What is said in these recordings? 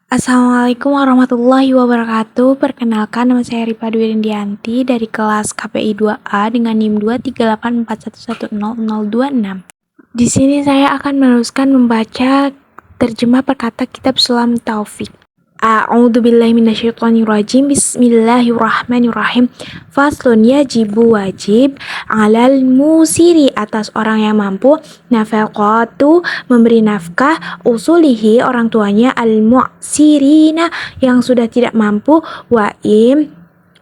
Assalamualaikum warahmatullahi wabarakatuh. Perkenalkan, nama saya Ripa Dwi Rindianti dari kelas KPI 2A dengan NIM 23841100026. Di sini saya akan meneruskan membaca terjemah perkata kitab Sulam Taufik. A'udzubillahi minasyaitonirrajim. Bismillahirrahmanirrahim. Faslun, yajibu wajib alal musiri atas orang yang mampu, nafaqatu memberi nafkah, usulihi orang tuanya, al mu'sirina yang sudah tidak mampu, waim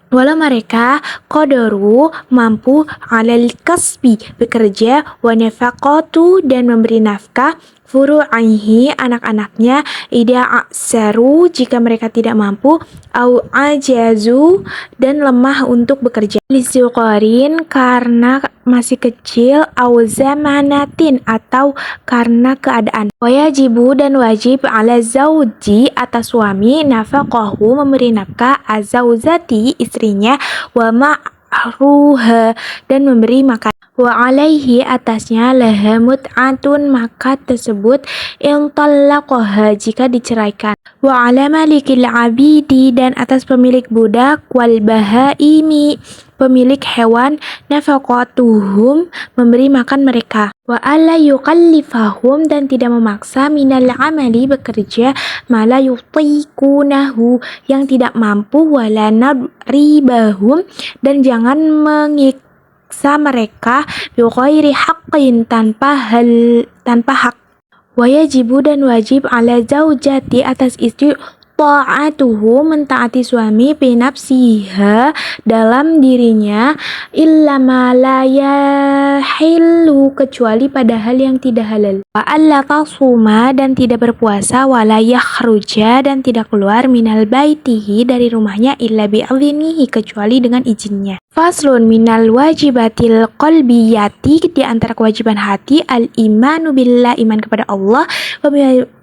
walau mereka qadaru mampu, alal kasbi bekerja, wa nafaqatu dan memberi nafkah, furu'aihi anak-anaknya, ida aksaru jika mereka tidak mampu, au ajazu dan lemah untuk bekerja, lisuqarin karena masih kecil, au zamanatin atau karena keadaan. Wajibu dan wajib ala zauji atas suami, nafaqahu memberi nafkah, azauzati istrinya, wa ma'ruha dan memberi makan, wa alaihi atasnya laha mut'atun maka tersebut, in talaqaha jika diceraikan, wa ala malikil abidi dan atas pemilik budak, wal bahaimi pemilik hewan, nafaqatuhum memberi makan mereka, wa alla yukallifahum dan tidak memaksa, minal amali bekerja, mala yutiqunahu yang tidak mampu, wala nadribahum dan jangan mengiksa mereka, bighairi haqqin tanpa hak. Wajibu dan wajib ala zaujati atas istri, ta'atuhu mentaati suami, binafsiha dalam dirinya, illa ma la yahillu kecuali pada hal yang tidak halal, wa alla tasuma dan tidak berpuasa, wa la yakhruja dan tidak keluar, minal baitihi dari rumahnya, illa bi'adhinihi kecuali dengan izinnya. Faslun, minal wajibatil qalbiyati di antara kewajiban hati, al imanu billah iman kepada Allah,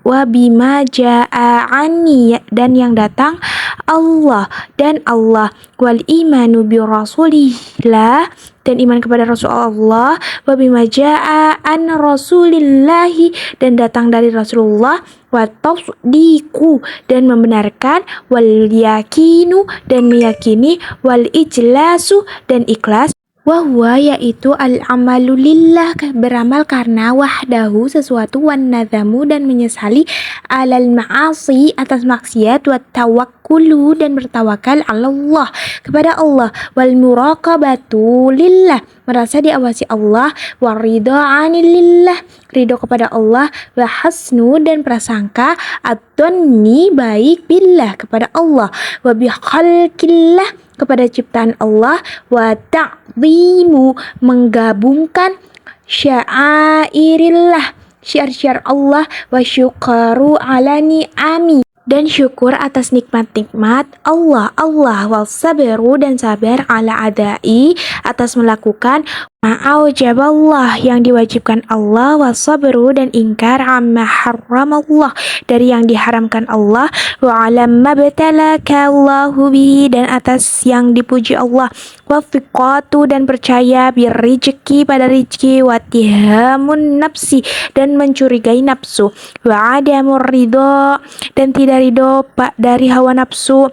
wa bima ja'ani dan yang datang Allah dan Allah, wal imanu bi rasulillah dan iman kepada Rasulullah, wa bima ja'an rasulillahi dan datang dari Rasulullah, wa tasdiqu dan membenarkan, wal yakinu dan meyakini, wal ijlasu dan ikhlas, wahwa yaitu al-amalu lillah beramal karena, wahdahu sesuatu, wan nadhamu dan menyesali, alal ma'asi atas maksiat, wa tawakkulu dan bertawakal, Allah kepada Allah, wal muraqabatu lillah merasa diawasi Allah, wa ridha'ani lillah ridho kepada Allah, wa hasnu dan prasangka, ad-dhanni baik, billah kepada Allah, wa bi khalqillah kepada ciptaan Allah, wa ta'zimu menggabungkan, sya'airillah syiar-syiar Allah, wa syukaru ala ni'ami dan syukur atas nikmat-nikmat Allah, wal sabaru dan sabar, ala adai atas melakukan, ma'aujaballah yang diwajibkan Allah, wa sabru dan ingkar, amma harramallah dari yang diharamkan Allah, wa alam mabtalaka Allahu bihi dan atas yang dipuji Allah, wa fiqatu dan percaya, birrijki pada rizki, wa tihamun nafsi dan mencurigai nafsu, wa adamur ridho dan tidak ridho dari hawa nafsu,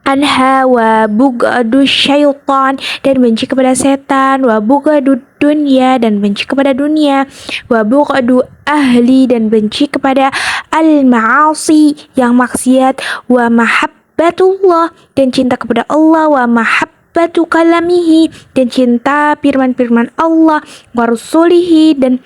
anha wa bugadu syaitan dan benci kepada setan, wa bugadu dunya dan benci kepada dunia, wa bugadu ahli dan benci kepada al-ma'asi yang maksiat, wa mahabbatullah dan cinta kepada Allah, wa mahabbatu kalamihi dan cinta firman-firman Allah, wa rasulihi dan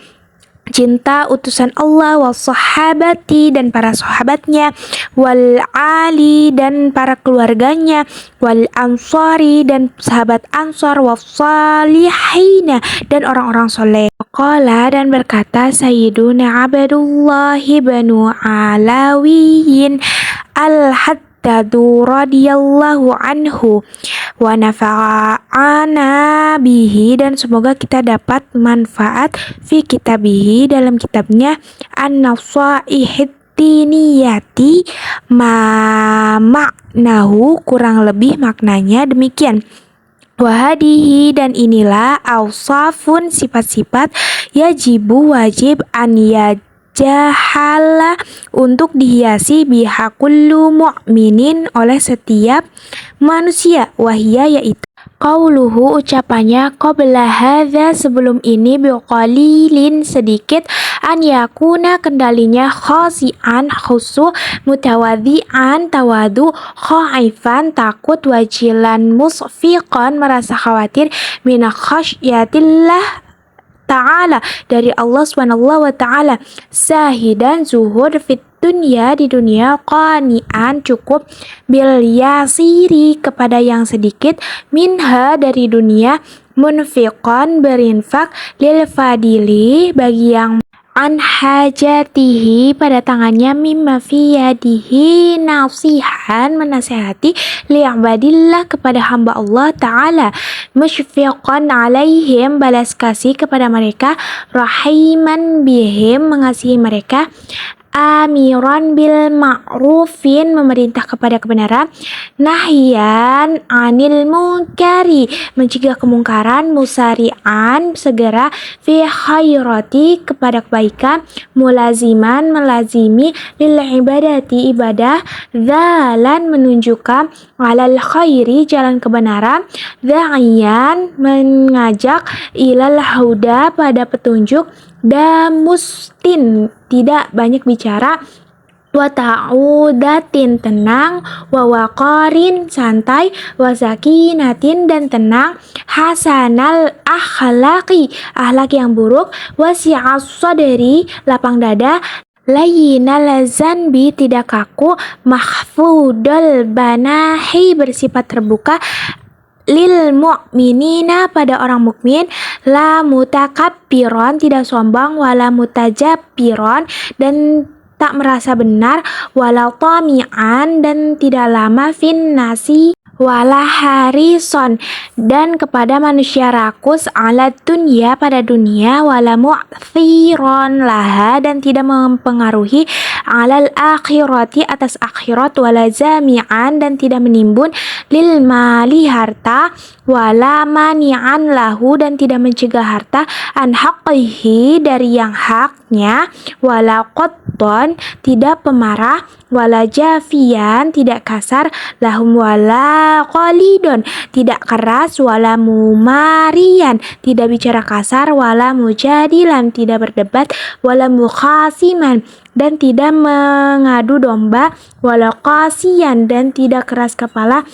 cinta utusan Allah, wal sahabati dan para sahabatnya, wal ali dan para keluarganya, wal ansari dan sahabat ansar, wal salihina dan orang-orang soleh. Qala dan berkata Sayyiduna Abdullah banu Alawiyin al-Haddadu radhiyallahu anhu, wa nafa'ana bihi dan semoga kita dapat manfaat, fi kitabihi dalam kitabnya, an-nasaihid tiniyati ma maknahu kurang lebih maknanya demikian, wahadihi dan inilah, ausafun sifat-sifat, yajibu wajib, an jahala untuk dihiasi biha kullu mu'minin oleh setiap manusia, wahia yaitu qauluhu ucapannya qabla hadza sebelum ini biqalilin sedikit an yakuna kendalinya khasian khusu mutawadhi'an tawadu khaifan takut wajilan musfiqan merasa khawatir min khasyatillah ta'ala dari Allah subhanahu wa ta'ala sahidan zuhud fit dunia di dunia qani'an cukup bil yasiri kepada yang sedikit minha dari dunia munfiqan berinfak lil fadili bagi yang an hajatihi pada tangannya mimma fi yadihi nasihan menasehati li'abadillah kepada hamba Allah Ta'ala musyfiqan alaihim balas kasih kepada mereka rahiman bihim mengasihi mereka amiran bil ma'rufin memerintah kepada kebenaran nahyan anil munkari mencegah kemungkaran musari'an segera fi khairati kepada kebaikan mulaziman melazimi lil ibadati ibadah zalan menunjukkan alal khairi jalan kebenaran da'iyan mengajak ilal huda pada petunjuk damustin tidak banyak bicara wa ta'udatin tenang wa waqarin santai wa sakinatin dan tenang hasanal akhlaqi akhlak yang buruk wasi'as sadri lapang dada layyinal zanbi tidak kaku mahfudul banahi bersifat terbuka lil mu'minina pada orang mukmin la mutakabbiron tidak sombong wala mutajabbiron dan tak merasa benar wala tami'an dan tidak lama fin nasi wala harison dan kepada manusia rakus ala dunya pada dunia wala mu'thiron laha dan tidak mempengaruhi alal akhirati atas akhirat wala jami'an dan tidak menimbun lil mali harta wala mani'an lahu dan tidak mencegah harta an haqqihi dari yang haknya wala qatton tidak pemarah wala jafian tidak kasar lahum wala qalidon tidak keras wala mumarian tidak bicara kasar wala mujadilan tidak berdebat wala mukhasiman dan tidak mengadu domba wala qasiyan dan tidak keras kepala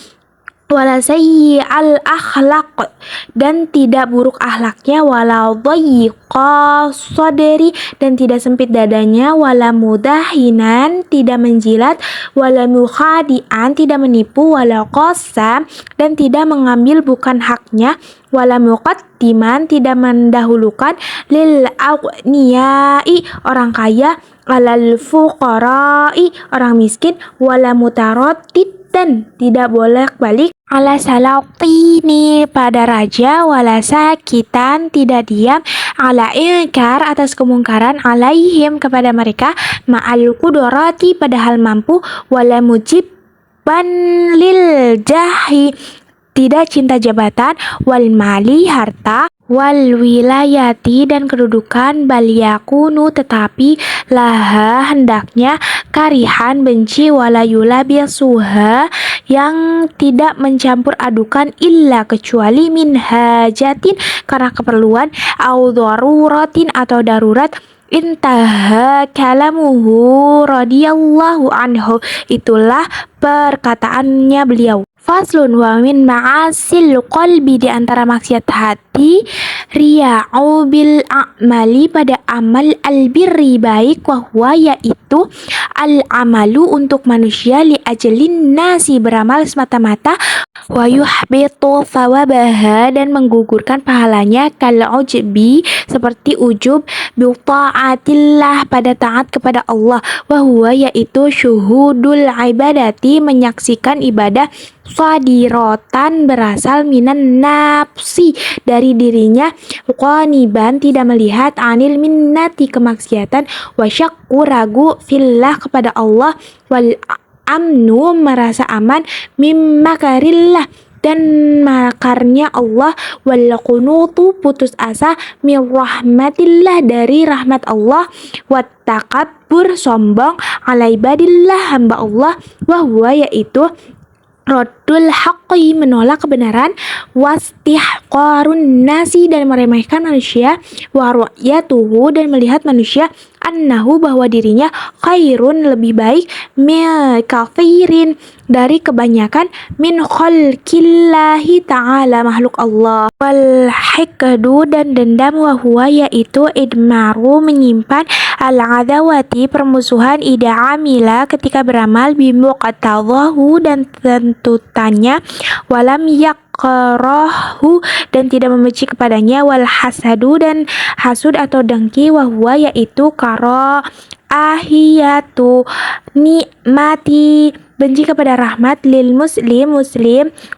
wala sayyi'al akhlaq dan tidak buruk akhlaknya wala dhayyiqa sadri dan tidak sempit dadanya wala mudahinan tidak menjilat wala mukhadi'an tidak menipu wala qasam dan tidak mengambil bukan haknya wala muqaddiman tidak mendahulukan lil aghniyai orang kaya alal fuqara'i orang miskin wala mutaraddid dan tidak bolak-balik ala salatini pada raja wala sakitan tidak diam ala ingkar atas kemungkaran alaihim kepada mereka ma'al qudrati padahal mampu wala mujiban lil jahi tidak cinta jabatan wal mali harta wal wilayati dan kedudukan bal yakunu tetapi laha hendaknya karihan benci wala yulabisuha yang tidak mencampur adukan illa kecuali min hajatin karena keperluan au daruratin atau darurat intaha kalamuhu radhiyallahu anhu itulah perkataannya beliau. Faslun wa min ma'asil qalbi di antara maksiat hati riya'u bil a'mali pada amal albirri baik wa huwa yaitu al amalu untuk manusia li ajalin nasi beramal semata-mata wa yuhbitu thawabaha dan menggugurkan pahalanya kal ujbi seperti ujub bi ta'atillah pada taat kepada Allah wa huwa yaitu syuhudul ibadati menyaksikan ibadah sadirotan berasal minan nafsi dari dirinya qaniban tidak melihat anil minnati kemaksiatan wasyakku ragu fillah kepada Allah wal amnu merasa aman mimma karillah dan makarnya Allah, wal qunutu putus asa min rahmatillah dari rahmat Allah, wat takabbur sombong ala ibadillah hamba Allah, wa huwa yaitu Raddul haqqi menolak kebenaran, wastihqarun nasi dan meremehkan manusia, wa ru'yatuhu dan melihat manusia, annahu bahwa dirinya khairun lebih baik, min kathirin dari kebanyakan, min khalqillahi ta'ala makhluk Allah, wal hikdu dan dendam, wa huwa yaitu idmaru menyimpan, al adawati permusuhan, ida amila ketika beramal, bimuqtadahu dan tuntutannya, walam yakrahu dan tidak membenci kepadanya, wal hasadu dan hasud atau dengki, wahwa yaitu karo ahiyatu nikmati benci kepada rahmat, lil muslim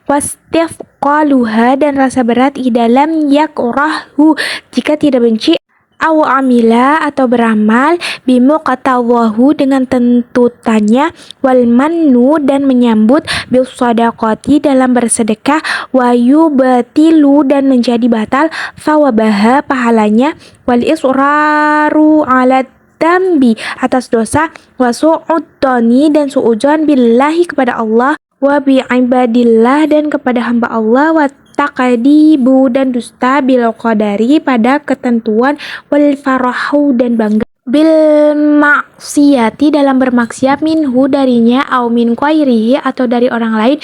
wastifqaluha dan rasa berat, idalam yakrahu jika tidak benci, au amila atau beramal, bimuqtadahu dengan tuntutannya, wal mannu dan menyambut, bil sadaqati dalam bersedekah, wa yubtilu dan menjadi batal, thawabaha pahalanya, wal israru ala dambi atas dosa, wa su'udoni dan su'udzon billahi kepada Allah, wa bi'ibadillah dan kepada hamba Allah, wa takadibu dan dusta bil qadari pada ketentuan, wal farahu dan bangga bil maksiyati dalam bermaksiat, minhu darinya, au min qairihi atau dari orang lain,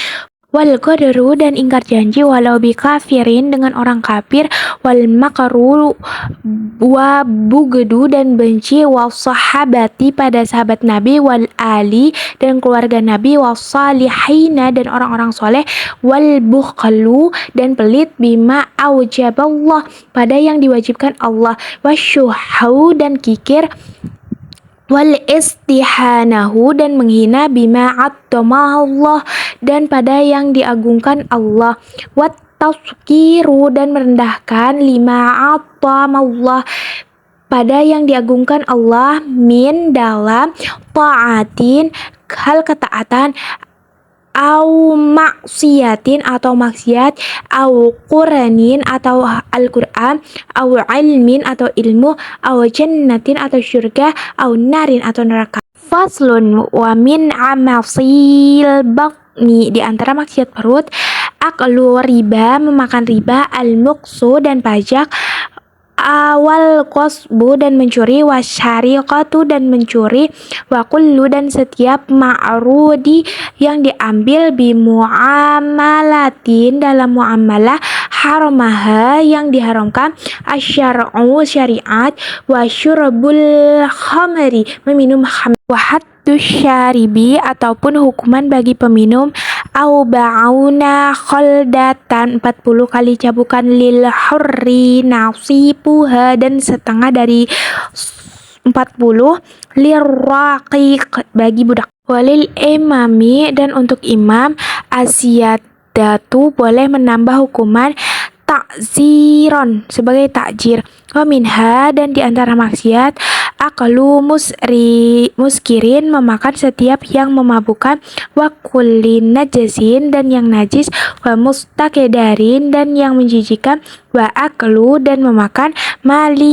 wal qadru dan ingkar janji, walau bi kafirin dengan orang kafir, wal makru wa bugdu dan benci, wal sahabati pada sahabat Nabi, wal ali dan keluarga Nabi, wal salihina dan orang-orang soleh, wal bukhlu dan pelit, bima aujaballah pada yang diwajibkan Allah, wasyuhu dan kikir, wal istihanahu dan menghina, bima Allah dan pada yang diagungkan Allah, wat tazkiru dan merendahkan, lima Allah pada yang diagungkan Allah, min dalam taatin hal ketaatan, au maksiatin atau maksiat, au quranin atau Al-Quran, au ilmin atau ilmu, au jannatin atau syurga, au narin atau neraka. Faslun, wa min amasil bakni di antara maksiat perut, aklu riba memakan riba, al-muqsu dan pajak, awal qasbu dan mencuri, wasyariqatu dan mencuri, wa kullu dan setiap ma'rudi yang diambil, bimuamalatin dalam muamalah, haramaha yang diharamkan, asyar'u syariat, wa syurbul khamri meminum khamr, wa haddu syaribi ataupun hukuman bagi peminum, au ba'una khaldatan 40 kali cabukan, lil hurri nasibuha dan setengah dari 40, liraqiq bagi budak, walil imami dan untuk imam, asiyadatu boleh menambah hukuman, takziron sebagai takjir, wa minha dan diantara maksiat, aklu muskirin memakan setiap yang memabukkan, wa kulli najasin dan yang najis, wa mustakedarin dan yang menjijikan, wa aklu dan memakan maliyatimi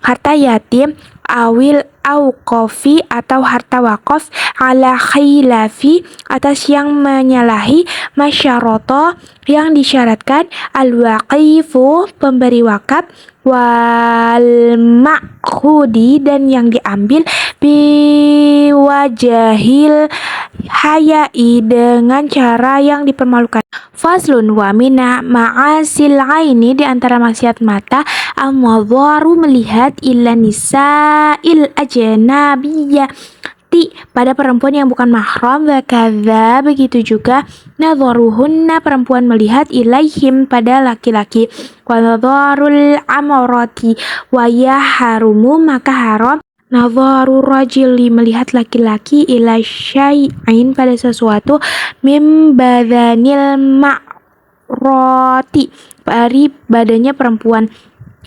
harta yatim, awil auqafi atau harta wakaf, ala khilafi atas yang menyalahi, masyaroto yang disyaratkan, al-waqifu pemberi wakaf, wal makhudi dan yang diambil, biwajahil hayai dengan cara yang dipermalukan. Faslun, wa mina ma'asil aini di antara maksiat mata, al-madharu melihat, illa nisa'il ajnabiyah pada perempuan yang bukan mahram, wa kadza begitu juga nadharuhunna perempuan melihat, ilaihim pada laki-laki, wa nadharul amrati wa yaharumu maka haram, nadharu rajuli melihat laki-laki, ila syai'in pada sesuatu, mim badanil ma'rati dari badannya perempuan,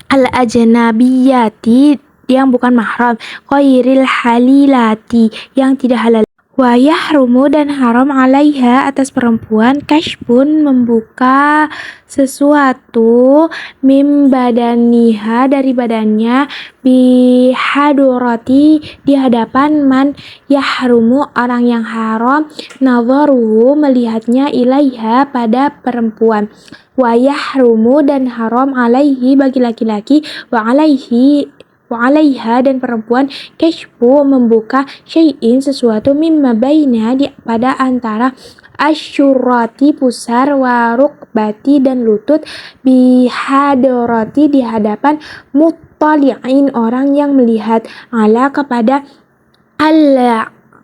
al ajnabiyati yang bukan mahram, ghairil halilati yang tidak halal, Wa yahrumu dan haram alaiha atas perempuan kashfun membuka sesuatu mim badaniha dari badannya bihadurati di hadapan man yahrumu orang yang haram nadharuhu melihatnya ilaiha pada perempuan wa yahrumu dan haram alaihi bagi laki-laki wa alaiha dan perempuan kashfu membuka syai'in sesuatu mimma baina pada antara asyurati pusar wa rukbati dan lutut bihadarati di hadapan muttali'in orang yang melihat ala kepada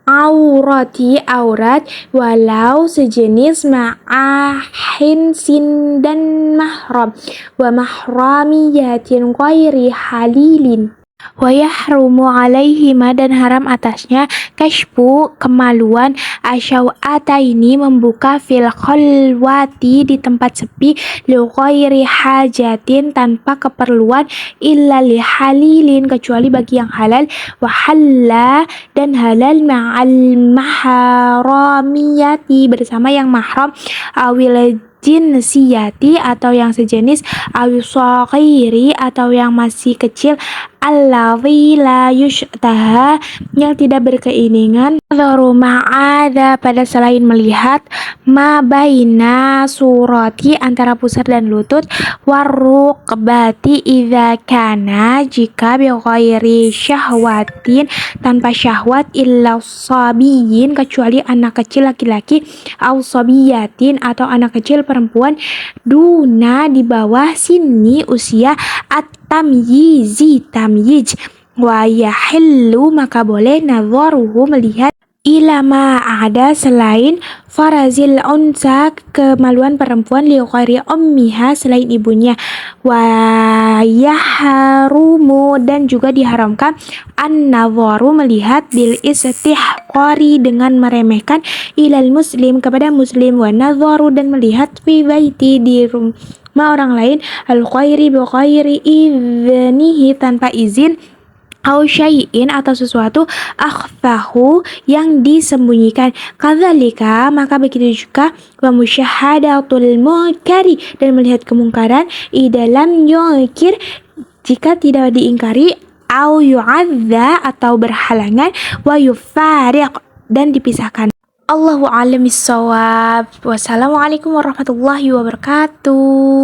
aurati aurat walau sejenis ma'ahin sin dan mahram wa mahramiyatin ghairi halilin wa yahrumu alaihima dan haram atasnya kashfu kemaluan asyawataini membuka fil khalwati di tempat sepi li ghairi hajatin tanpa keperluan illa li halilin kecuali bagi yang halal wa halla dan halal ma'al maharamiyati bersama yang mahram awil jinsiyati atau yang sejenis awisaghairi atau yang masih kecil alladzi la yushtaha yang tidak berkeinginan dharu ma'ada pada selain melihat ma baina surati antara pusar dan lutut warukbati idza kana jika bi ghairi syahwatin tanpa syahwat illa sabiyin kecuali anak kecil laki-laki au sabiyatin atau anak kecil perempuan duna di bawah sini usia tamyiz wa yahillu maka boleh nadharuhu melihat ilama ada selain farazil unsa kemaluan perempuan li ghairi ummiha selain ibunya wa yahrumu dan juga diharamkan an-nadharu melihat bil istihqari dengan meremehkan ilal muslim kepada muslim wa nadharu dan melihat fi baiti di rumah orang lain al ghairi bi ghairi idznihi tanpa izin au syai'in atau sesuatu akhfahu yang disembunyikan kadzalika maka begitu juga wa musyahadatul munkari dan melihat kemungkaran dalam yukir jika tidak diingkari au yu'adza atau berhalangan wa yufariq dan dipisahkan. Allahu a'lam bissawab. Wassalamualaikum warahmatullahi wabarakatuh.